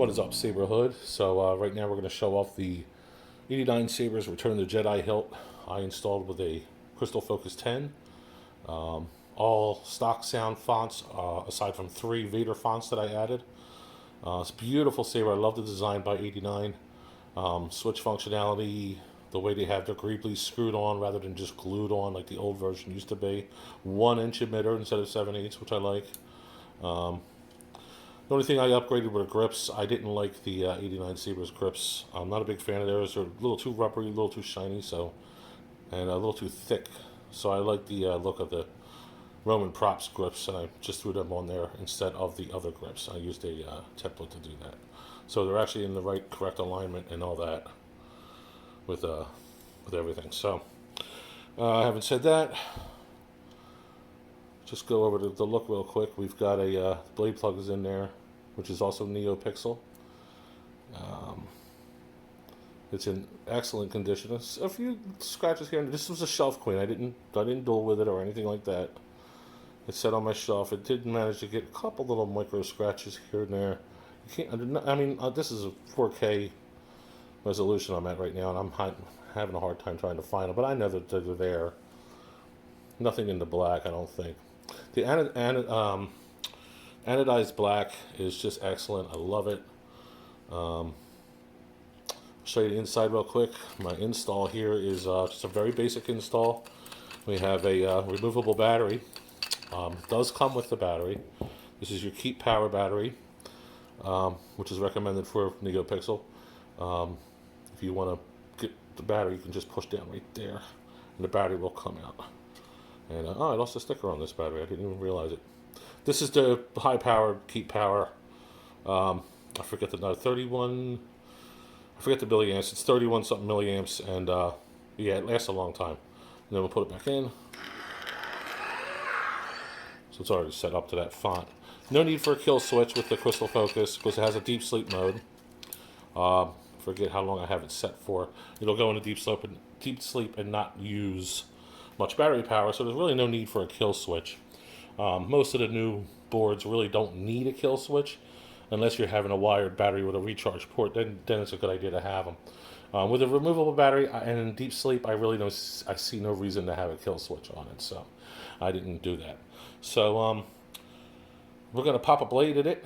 What is up, Saberhood? So right now we're going to show off the 89SABERS Return of the Jedi hilt I installed with a Crystal Focus 10. All stock sound fonts, aside from 3 Vader fonts that I added. It's a beautiful saber. I love the design by 89. Switch functionality, the way they have their greeblies screwed on rather than just glued on like the old version used to be. 1-inch emitter instead of 7/8, which I like. The only thing I upgraded were the grips. I didn't like the 89SABERS grips. I'm not a big fan of theirs. They're a little too rubbery, a little too shiny, and a little too thick. So I like the look of the Roman props grips, and I just threw them on there instead of the other grips. I used a template to do that. So they're actually in the right, correct alignment and all that with everything. So having said that, just go over to the look real quick. We've got a blade plug is in there, which is also NeoPixel. It's in excellent condition. There's a few scratches here. This was a shelf queen. I didn't duel with it or anything like that. It sat on my shelf. It did manage to get a couple little micro scratches here and there. You can't. I mean, this is a 4K resolution I'm at right now, and I'm having a hard time trying to find them. But I know that they're there. Nothing in the black, I don't think. The anodized black is just excellent. I love it. I'll show you the inside real quick. My install here is just a very basic install. We have a removable battery. It does come with the battery. This is your Keep Power battery, which is recommended for NeoPixel. If you want to get the battery, you can just push down right there, and the battery will come out. And I lost a sticker on this battery. I didn't even realize it. This is the high power Keep Power. I forget the 31. I forget the milliamps. It's 31 something milliamps, and yeah, it lasts a long time. And then we'll put it back in. So it's already set up to that font. No need for a kill switch with the Crystal Focus because it has a deep sleep mode. Forget how long I have it set for. It'll go into deep sleep and not use much battery power, so there's really no need for a kill switch. Most of the new boards really don't need a kill switch unless you're having a wired battery with a recharge port. Then it's a good idea to have them. With a removable battery and in deep sleep, I see no reason to have a kill switch on it, so I didn't do that. So we're going to pop a blade in it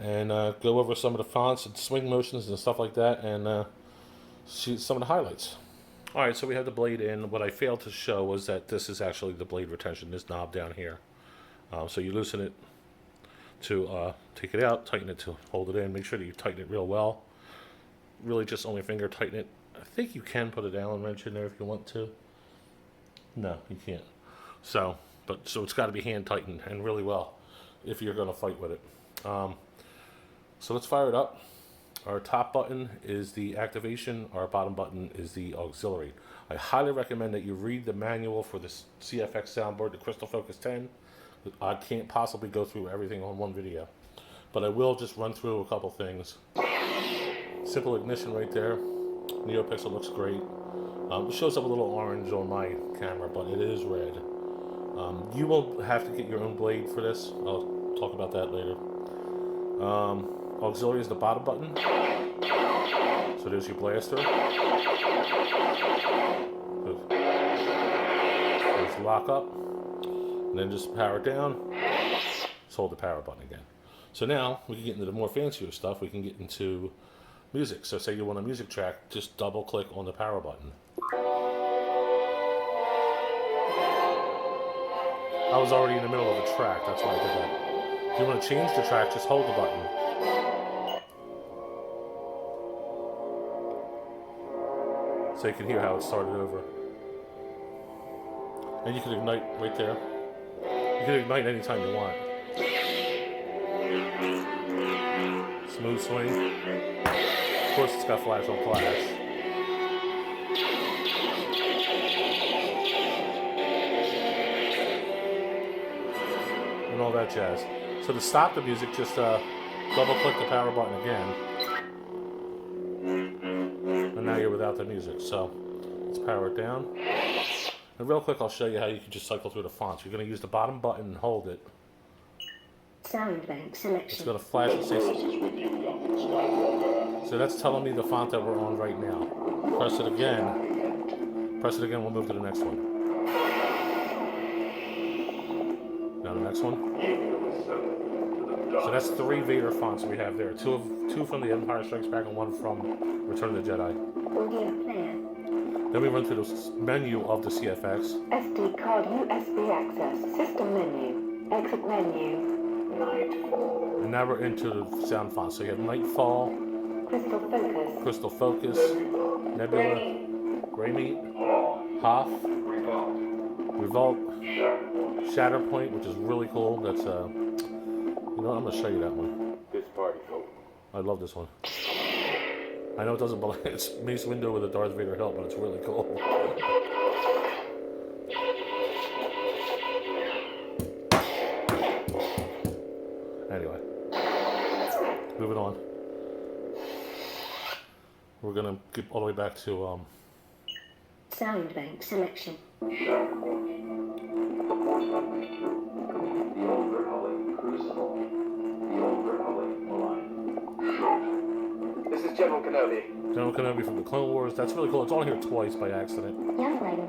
and go over some of the fonts and swing motions and stuff like that, and see some of the highlights. Alright, so we have the blade in. What I failed to show was that this is actually the blade retention, this knob down here. So you loosen it to take it out, tighten it to hold it in. Make sure that you tighten it real well. Really just only finger tighten it. I think you can put an Allen wrench in there if you want to. No, you can't. So it's got to be hand tightened and really well if you're going to fight with it. So let's fire it up. Our top button is the activation. Our bottom button is the auxiliary. I highly recommend that you read the manual for this CFX soundboard, the Crystal Focus 10. I can't possibly go through everything on one video, but I will just run through a couple things. Simple ignition right there. NeoPixel looks great. It shows up a little orange on my camera, but it is red. You will have to get your own blade for this. I'll talk about that later. Auxiliary is the bottom button. So there's your blaster. There's lock up. And then just power down. Just hold the power button again. So now we can get into the more fancier stuff. We can get into music. So say you want a music track, just double click on the power button. I was already in the middle of a track, that's why I did that. If you want to change the track, just hold the button. So you can hear how it started over. And you can ignite right there. You can ignite anytime you want. Smooth swing. Of course it's got flash on flash. And all that jazz. So to stop the music, just double click the power button again. And now you're without the music. So let's power it down. And real quick, I'll show you how you can just cycle through the fonts. You're going to use the bottom button and hold it. Sound bank selection. It's going to flash and say So that's telling me the font that we're on right now. Press it again. Press it again, we'll move to the next one. Now the next one. So that's 3 Vader fonts we have there. Two from the Empire Strikes Back and 1 from Return of the Jedi. Audio player. Then we run through the menu of the CFX. SD card USB access. System menu. Exit menu. Nightfall. And now we're into the sound fonts. So you have Nightfall, Crystal focus. Crystal Focus, Nebula, Grey Meat, Hoth, Revolt, Shatterpoint, which is really cool. That's you know what, I'm gonna show you that one. This party's over. I love this one. I know it doesn't belong. It's Mace Windu with a Darth Vader hilt, but it's really cool. Anyway, moving on. We're gonna get all the way back to Sound bank selection. This is General Kenobi. General Kenobi from the Clone Wars. That's really cool. It's on here twice by accident. Young lady.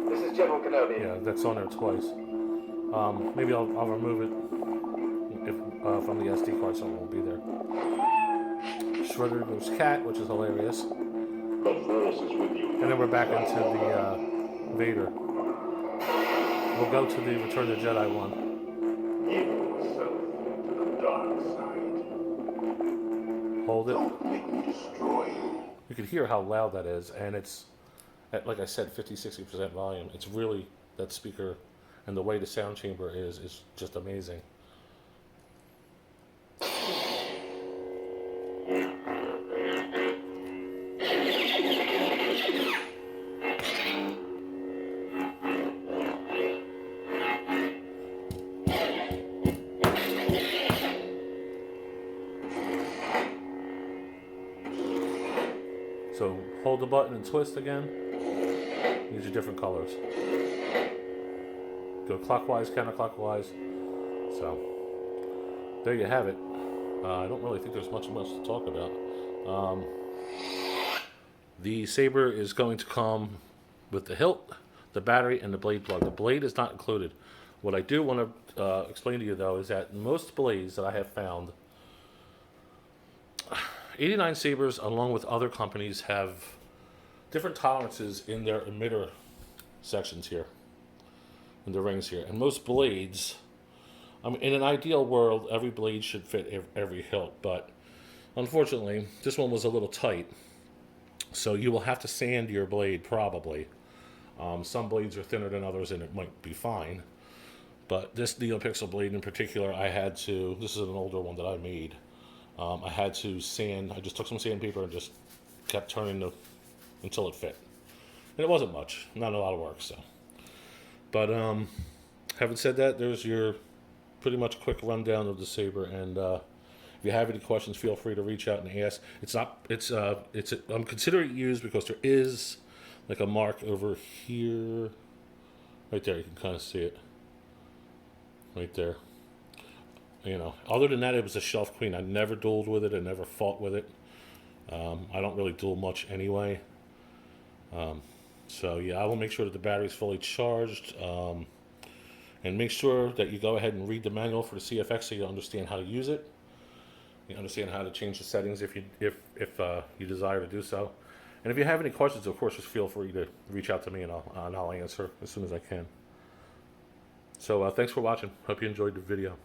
This is General Kenobi. Yeah, that's on there twice. Maybe I'll remove it if, from the SD card, so it won't be there. Shredder goes Cat, which is hilarious. And then we're back into the Vader. We'll go to the Return of the Jedi one. Hold it. You can hear how loud that is, and it's at, like I said, 50-60% volume. It's really, that speaker and the way the sound chamber is just amazing. So hold the button and twist again. Use your different colors. Go clockwise, counterclockwise. So there you have it. I don't really think there's much to talk about. The saber is going to come with the hilt, the battery, and the blade plug. The blade is not included. What I do want to explain to you, though, is that most blades that I have found, 89SABERS, along with other companies, have different tolerances in their emitter sections here, in the rings here. And most blades, I mean, in an ideal world, every blade should fit every hilt, but unfortunately, this one was a little tight. So you will have to sand your blade, probably. Some blades are thinner than others, and it might be fine. But this NeoPixel blade in particular, I had to, this is an older one that I made. I had to sand, I just took some sandpaper and just kept turning until it fit. And it wasn't much, not a lot of work, so. But having said that, there's your pretty much quick rundown of the saber, and if you have any questions, feel free to reach out and ask. I'm considering it used because there is like a mark over here, right there. You can kind of see it, right there. You know, other than that, it was a shelf queen. I never dueled with it. I never fought with it. I don't really duel much anyway. So yeah, I will make sure that the battery's fully charged, and make sure that you go ahead and read the manual for the CFX so you understand how to use it. You understand how to change the settings if you desire to do so. And if you have any questions, of course, just feel free to reach out to me, and I'll answer as soon as I can. So thanks for watching. Hope you enjoyed the video.